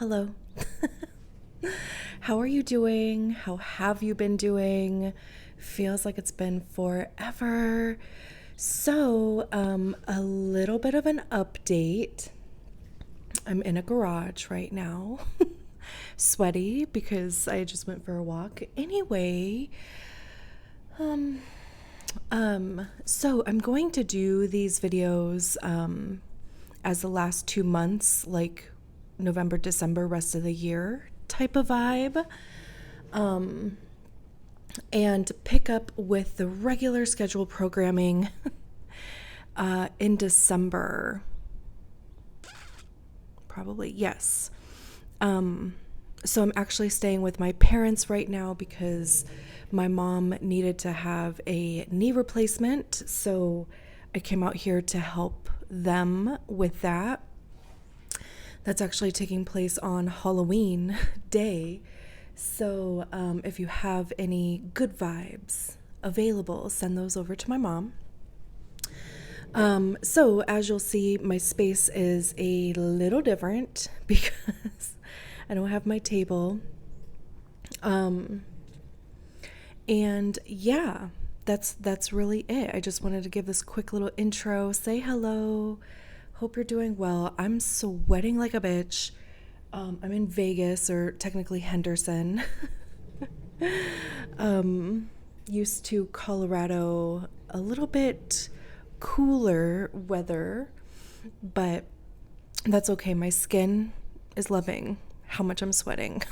Hello. How are you doing? How have you been doing? Feels like it's been forever. So, a little bit of an update. I'm in a garage right now, sweaty because I just went for a walk. Anyway, so I'm going to do these videos as the last 2 months, like November, December, rest of the year type of vibe. And pick up with the regular scheduled programming in December. Probably, yes. So I'm actually staying with my parents right now because my mom needed to have a knee replacement. So I came out here to help them with that. That's actually taking place on Halloween Day. So if you have any good vibes available, send those over to my mom. So as you'll see, my space is a little different because I don't have my table. And yeah, that's really it. I just wanted to give this quick little intro, say hello. Hope you're doing well. I'm sweating like a bitch. I'm in Vegas, or technically Henderson. Used to Colorado, a little bit cooler weather, but that's okay. My skin is loving how much I'm sweating.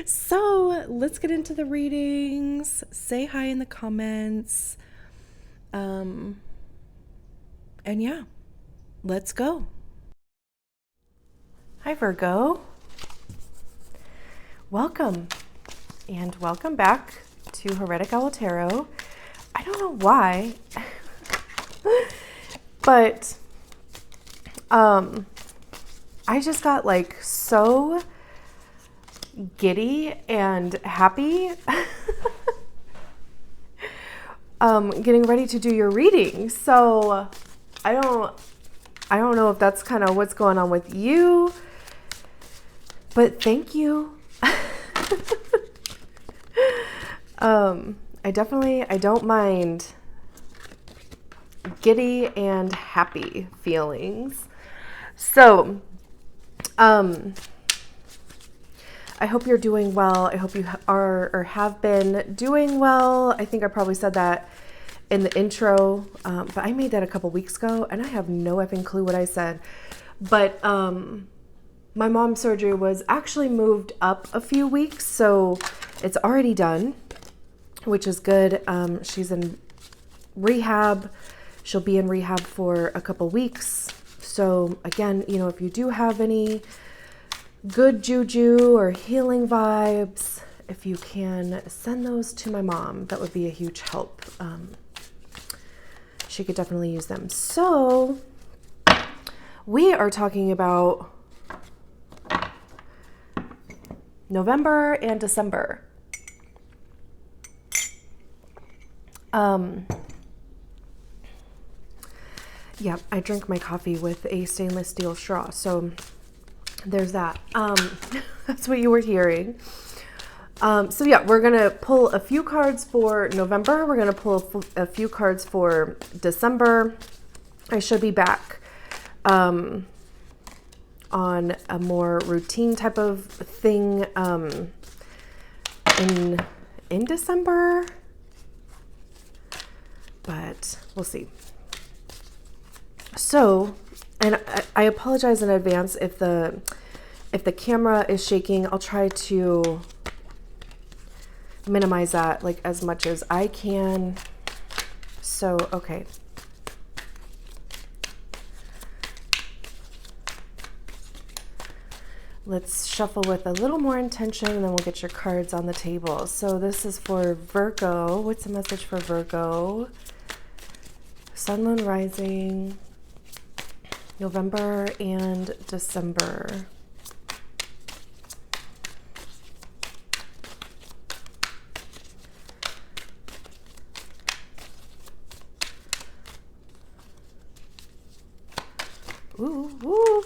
So let's get into the readings. Say hi in the comments. And yeah, let's go. Hi, Virgo. Welcome. And welcome back to Heretic Owl Tarot. I don't know why, but I just got like so giddy and happy getting ready to do your reading. So I don't know if that's kind of what's going on with you, but thank you. I don't mind giddy and happy feelings. So, I hope you're doing well. I hope you are or have been doing well. I think I probably said that in the intro, but I made that a couple weeks ago and I have no effing clue what I said. But my mom's surgery was actually moved up a few weeks, so it's already done, which is good. She's in rehab. She'll be in rehab for a couple weeks. So again, if you do have any good juju or healing vibes, if you can send those to my mom, that would be a huge help. She could definitely use them. So we are talking about November and December. Yeah, I drink my coffee with a stainless steel straw, so there's that. That's what you were hearing. So yeah, we're gonna pull a few cards for November. We're gonna pull a few cards for December. I should be back on a more routine type of thing in December, but we'll see. So, and I apologize in advance if the camera is shaking. I'll try to minimize that like as much as I can. So, okay. Let's shuffle with a little more intention and then we'll get your cards on the table. So this is for Virgo. What's the message for Virgo? Sun, Moon, Rising, November and December. Ooh, ooh.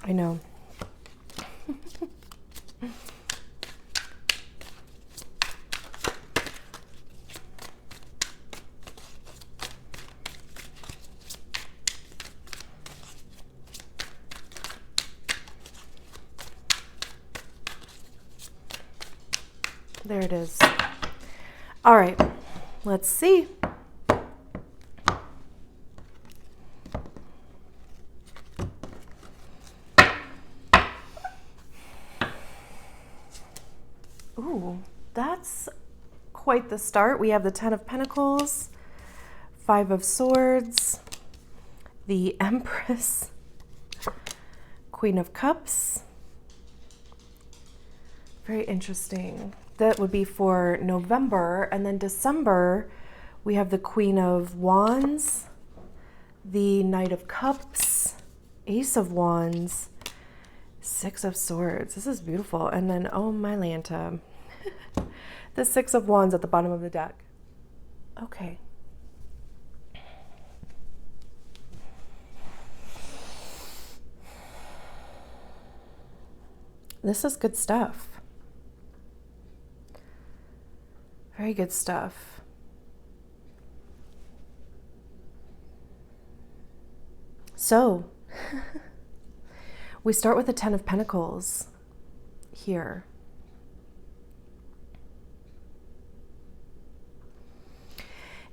I know. There it is. All right, let's see. Ooh, that's quite the start. We have the Ten of Pentacles, Five of Swords, the Empress, Queen of Cups. Very interesting. That would be for November. And then December, we have the Queen of Wands, the Knight of Cups, Ace of Wands, Six of Swords. This is beautiful. And then, oh my Lanta, the Six of Wands at the bottom of the deck. Okay. This is good stuff. Very good stuff. So, we start with the Ten of Pentacles here.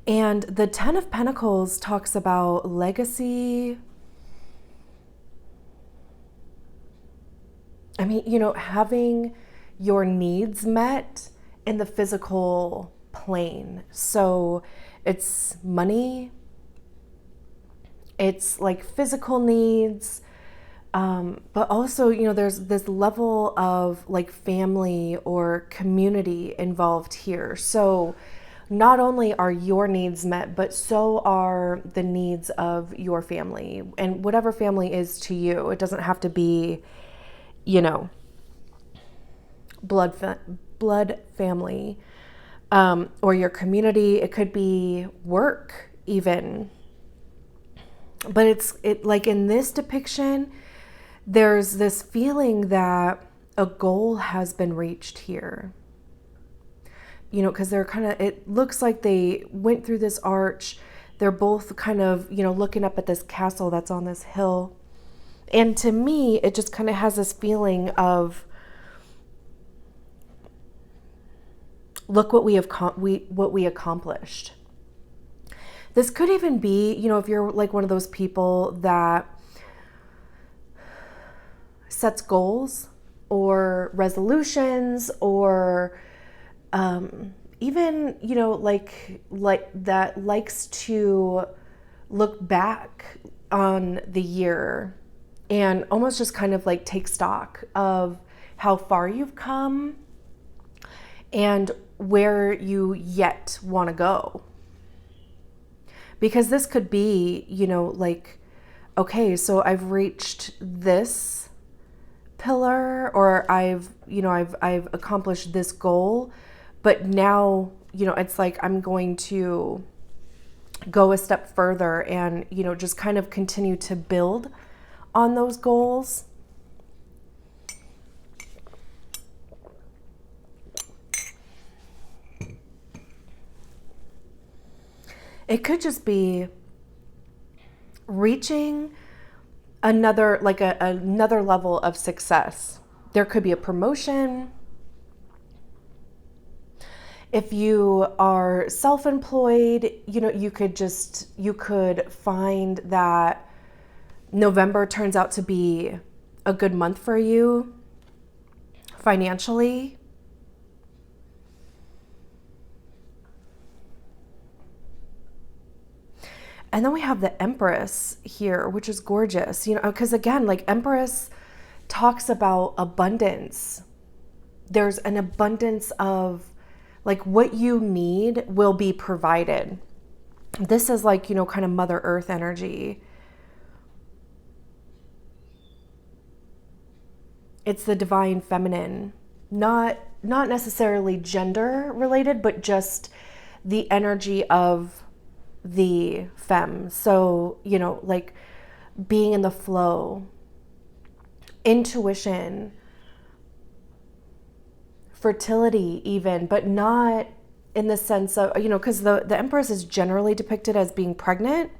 And the Ten of Pentacles talks about legacy. I mean, you know, having your needs met in the physical plane. So it's money, it's like physical needs, but also, you know, there's this level of like family or community involved here. So not only are your needs met, but so are the needs of your family, and whatever family is to you. It doesn't have to be, you know, blood family, or your community. It could be work even. But it like in this depiction, there's this feeling that a goal has been reached here. You know, because they're kind of, it looks like they went through this arch. They're both kind of, you know, looking up at this castle that's on this hill. And to me, it just kind of has this feeling of, look what we accomplished. This could even be, you know, if you're like one of those people that sets goals or resolutions, or even, you know, like that likes to look back on the year and almost just kind of like take stock of how far you've come and where you yet want to go. Because this could be, you know, like, okay, so I've reached this pillar, or I've accomplished this goal, but now, you know, it's like I'm going to go a step further and, you know, just kind of continue to build on those goals. It could just be reaching another, like another level of success. There could be a promotion. If you are self-employed, you know, you could find that November turns out to be a good month for you financially. And then we have the Empress here, which is gorgeous, you know, because again, like Empress talks about abundance. There's an abundance of Like what you need will be provided. This is like, kind of Mother Earth energy. It's the divine feminine, not necessarily gender related, but just the energy of the femme. So, like being in the flow, intuition, fertility even, but not in the sense of, because the Empress is generally depicted as being pregnant.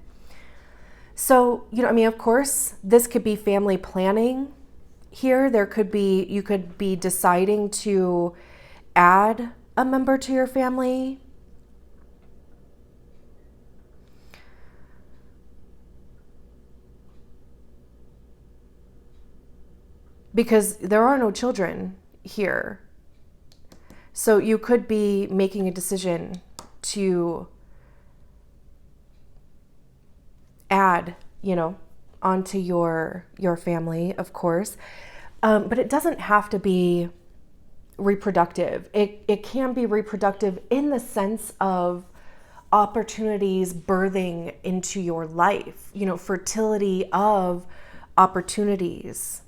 So, of course, this could be family planning here. You could be deciding to add a member to your family. Because there are no children here. So you could be making a decision to add, onto your family, of course. But it doesn't have to be reproductive. It can be reproductive in the sense of opportunities birthing into your life, fertility of opportunities.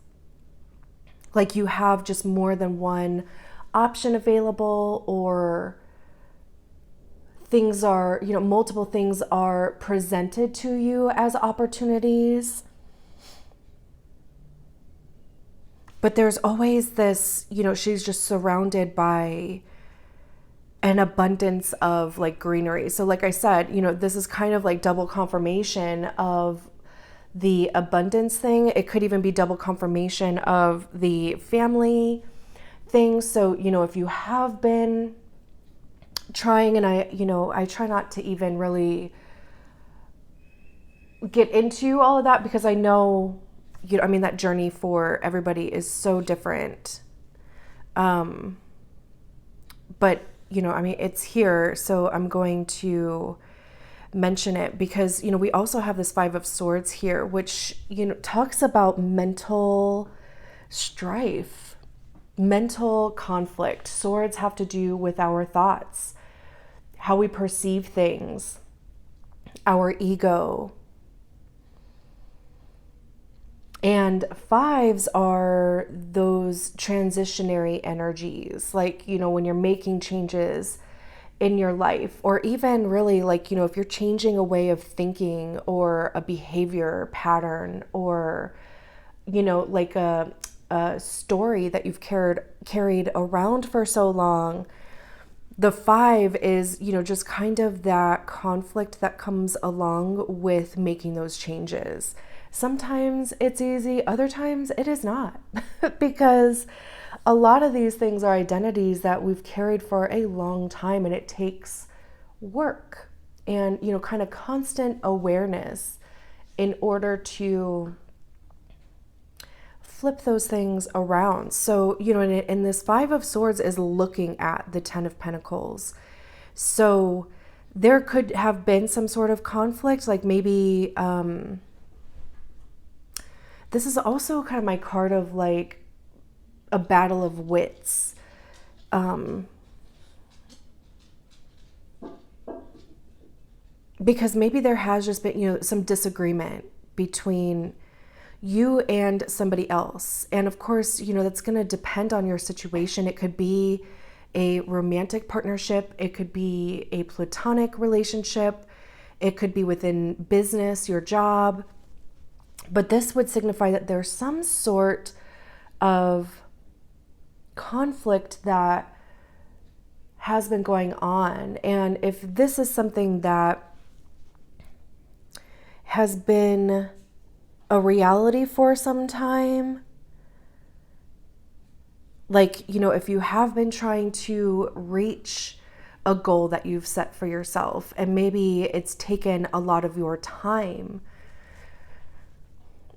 Like you have just more than one option available, or things are, multiple things are presented to you as opportunities. But there's always this, she's just surrounded by an abundance of like greenery. So like I said, this is kind of like double confirmation of the abundance thing. It could even be double confirmation of the family thing. So, if you have been trying, and I try not to even really get into all of that because I know, that journey for everybody is so different. But, it's here. So I'm going to mention it because, we also have this 5 of Swords here, which, talks about mental strife, mental conflict. Swords have to do with our thoughts, how we perceive things, our ego. And 5s are those transitionary energies, like, when you're making changes in your life, or even really like, if you're changing a way of thinking or a behavior pattern, or, like a story that you've carried around for so long. The 5 is, just kind of that conflict that comes along with making those changes. Sometimes it's easy, other times it is not, because a lot of these things are identities that we've carried for a long time, and it takes work and, kind of constant awareness in order to flip those things around. So, and this 5 of Swords is looking at the 10 of Pentacles. So there could have been some sort of conflict, like maybe, this is also kind of my card of like a battle of wits. Because maybe there has just been, some disagreement between you and somebody else. And of course, that's going to depend on your situation. It could be a romantic partnership. It could be a platonic relationship. It could be within business, your job. But this would signify that there's some sort of conflict that has been going on. And if this is something that has been a reality for some time, like, if you have been trying to reach a goal that you've set for yourself, and maybe it's taken a lot of your time,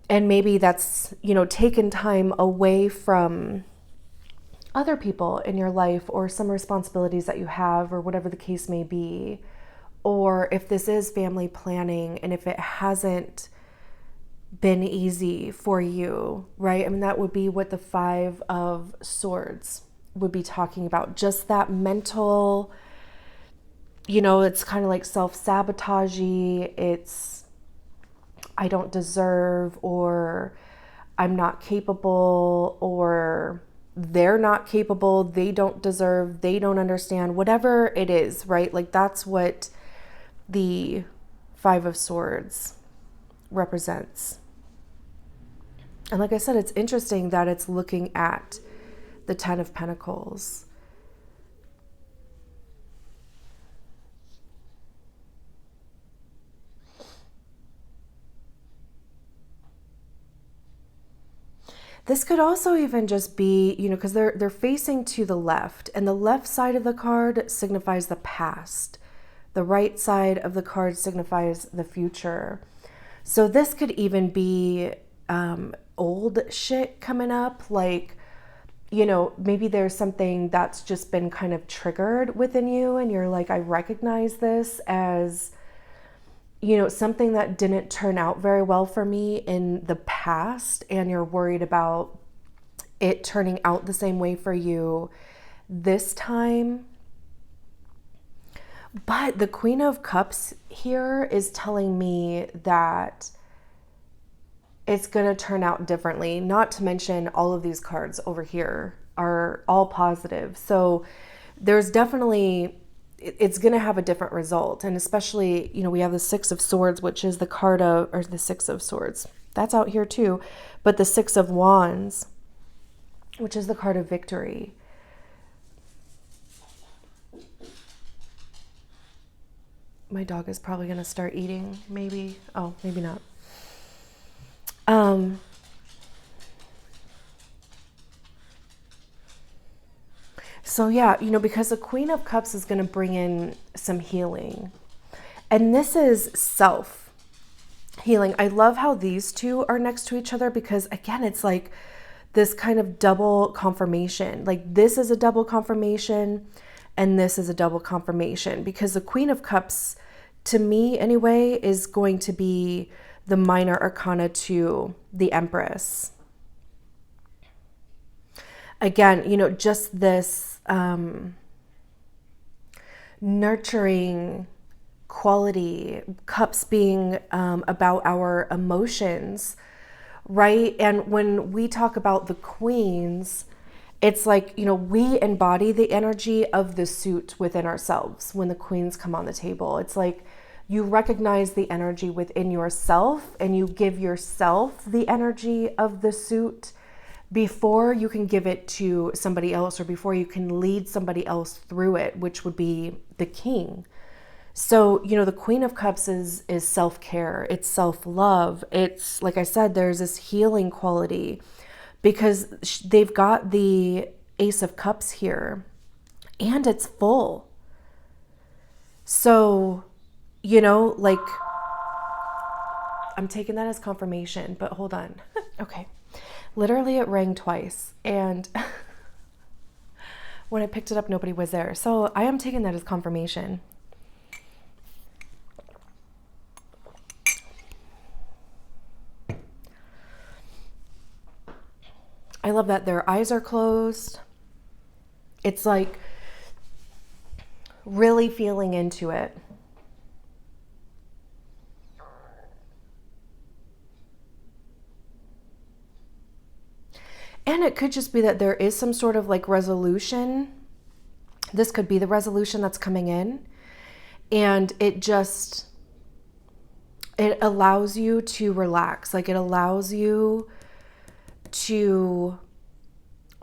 and maybe that's, taken time away from other people in your life, or some responsibilities that you have, or whatever the case may be. Or if this is family planning, and if it hasn't been easy for you, right? That would be what the 5 of Swords would be talking about. Just that mental, it's kind of like self-sabotagey. It's, I don't deserve, or I'm not capable, or they're not capable, they don't deserve, they don't understand, whatever it is, right? Like that's what the Five of Swords represents. And like I said, it's interesting that it's looking at the Ten of Pentacles. This could also even just be, because they're facing to the left, and the left side of the card signifies the past. The right side of the card signifies the future. So this could even be old shit coming up, like, maybe there's something that's just been kind of triggered within you, and you're like, I recognize this as, something that didn't turn out very well for me in the past, and you're worried about it turning out the same way for you this time. But the Queen of Cups here is telling me that it's going to turn out differently. Not to mention all of these cards over here are all positive. So there's definitely, it's going to have a different result. And especially, we have the Six of Swords, which is the card of, or the Six of Swords. That's out here too. But the Six of Wands, which is the card of victory. My dog is probably going to start eating, maybe. Oh, maybe not. So yeah, because the Queen of Cups is going to bring in some healing. And this is self healing. I love how these two are next to each other, because again, it's like this kind of double confirmation. Like this is a double confirmation and this is a double confirmation, because the Queen of Cups, to me anyway, is going to be the minor arcana to the Empress. Again, just this nurturing quality, cups being about our emotions, right? And when we talk about the queens, it's like, we embody the energy of the suit within ourselves when the queens come on the table. It's like you recognize the energy within yourself and you give yourself the energy of the suit before you can give it to somebody else, or before you can lead somebody else through it, which would be the king. So, the Queen of Cups is self-care. It's self-love. It's, like I said, there's this healing quality, because they've got the Ace of Cups here and it's full. So, like, I'm taking that as confirmation, but hold on. Okay. Literally it rang twice, and when I picked it up, nobody was there. So I am taking that as confirmation. I love that their eyes are closed. It's like really feeling into it. And it could just be that there is some sort of like resolution. This could be the resolution that's coming in. And it allows you to relax. Like it allows you to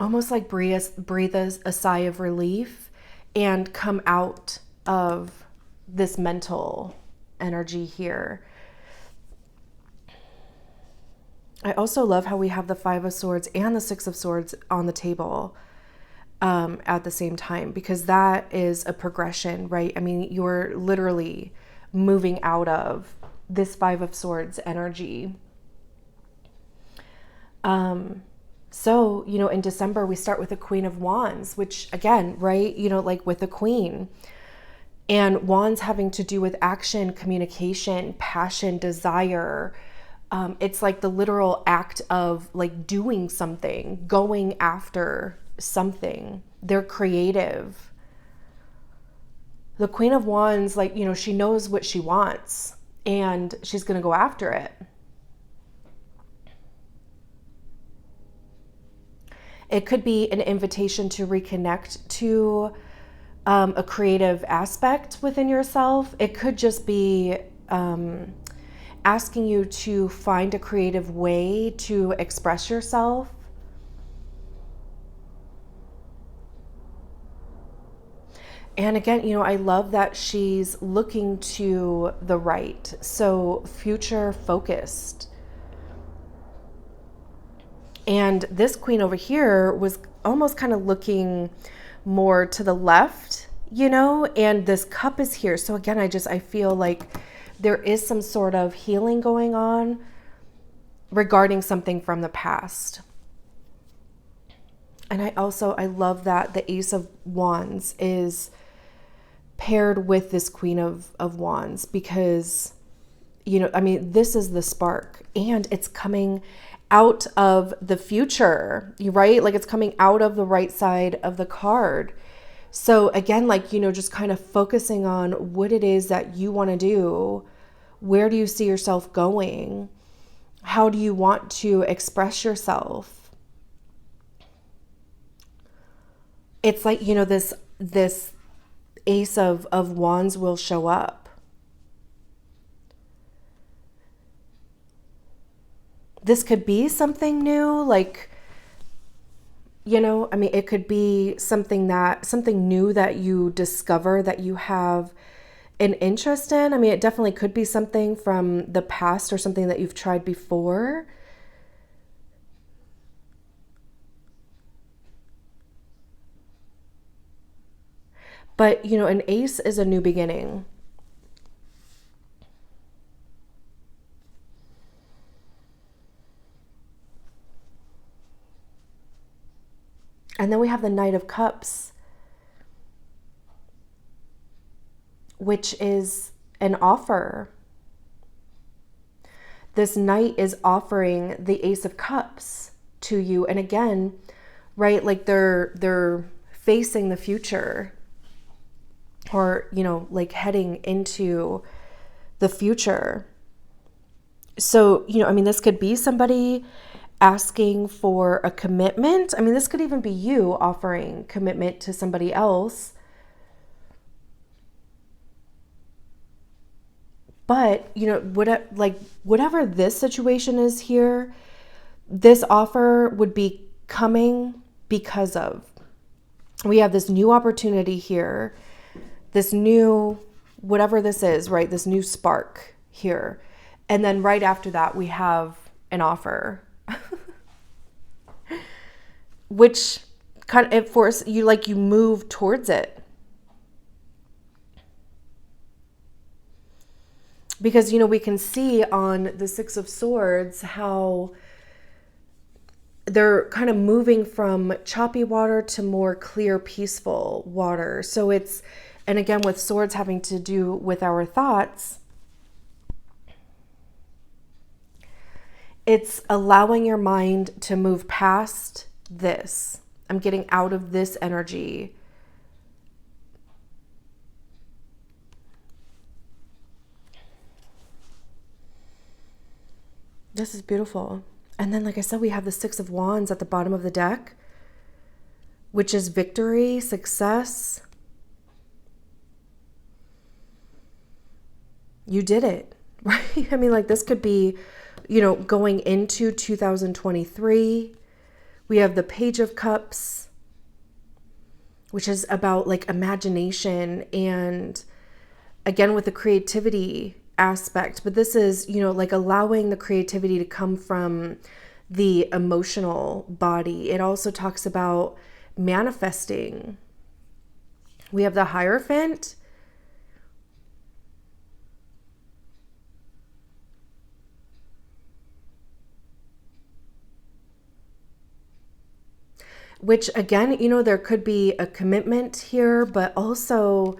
almost like breathe a sigh of relief and come out of this mental energy here. I also love how we have the Five of Swords and the Six of Swords on the table at the same time, because that is a progression, right? I mean, you're literally moving out of this Five of Swords energy. So, in December, we start with the Queen of Wands, which again, right, like with the Queen. And Wands having to do with action, communication, passion, desire. It's like the literal act of like doing something, going after something. They're creative. The Queen of Wands, like, she knows what she wants and she's going to go after it. It could be an invitation to reconnect to a creative aspect within yourself. It could just be asking you to find a creative way to express yourself. And again, I love that she's looking to the right, so future focused. And this queen over here was almost kind of looking more to the left, and this cup is here. So again, I feel like there is some sort of healing going on regarding something from the past. And I love that the Ace of Wands is paired with this Queen of Wands, because, this is the spark and it's coming out of the future, right? Like, it's coming out of the right side of the card. So again, just kind of focusing on what it is that you want to do. Where do you see yourself going? How do you want to express yourself? It's like, this Ace of Wands will show up. This could be something new, like, it could be something new that you discover that you have an interest in. It definitely could be something from the past or something that you've tried before. But, an ace is a new beginning. And then we have the Knight of Cups, which is an offer. This Knight is offering the Ace of Cups to you. And again, right, like they're facing the future, or, like heading into the future. So, this could be somebody asking for a commitment. This could even be you offering commitment to somebody else. But, whatever this situation is here, this offer would be coming because of, we have this new opportunity here, this new, whatever this is, right? This new spark here. And then right after that, we have an offer, which kind of, it forces you, like, you move towards it. Because, we can see on the Six of Swords how they're kind of moving from choppy water to more clear, peaceful water. So it's, and again, with swords having to do with our thoughts, it's allowing your mind to move past this. I'm getting out of this energy. This is beautiful. And then, like I said, we have the Six of Wands at the bottom of the deck, which is victory, success. You did it, right? Like, this could be, going into 2023. We have the Page of Cups, which is about, like, imagination and, again, with the creativity aspect. But this is, like, allowing the creativity to come from the emotional body. It also talks about manifesting. We have the Hierophant. Which, again, there could be a commitment here, but also,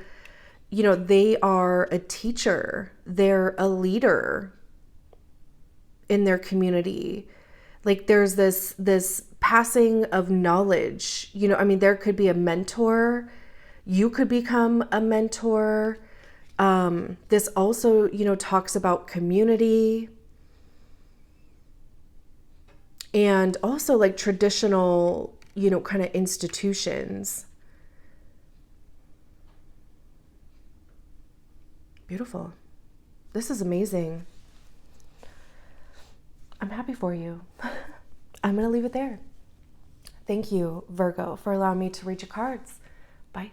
they are a teacher. They're a leader in their community. Like, there's this passing of knowledge. You know, I mean, there could be a mentor. You could become a mentor. This also, you know, talks about community and also like traditional, you know, kind of institutions. Beautiful. This is amazing. I'm happy for you. I'm going to leave it there. Thank you, Virgo, for allowing me to read your cards. Bye.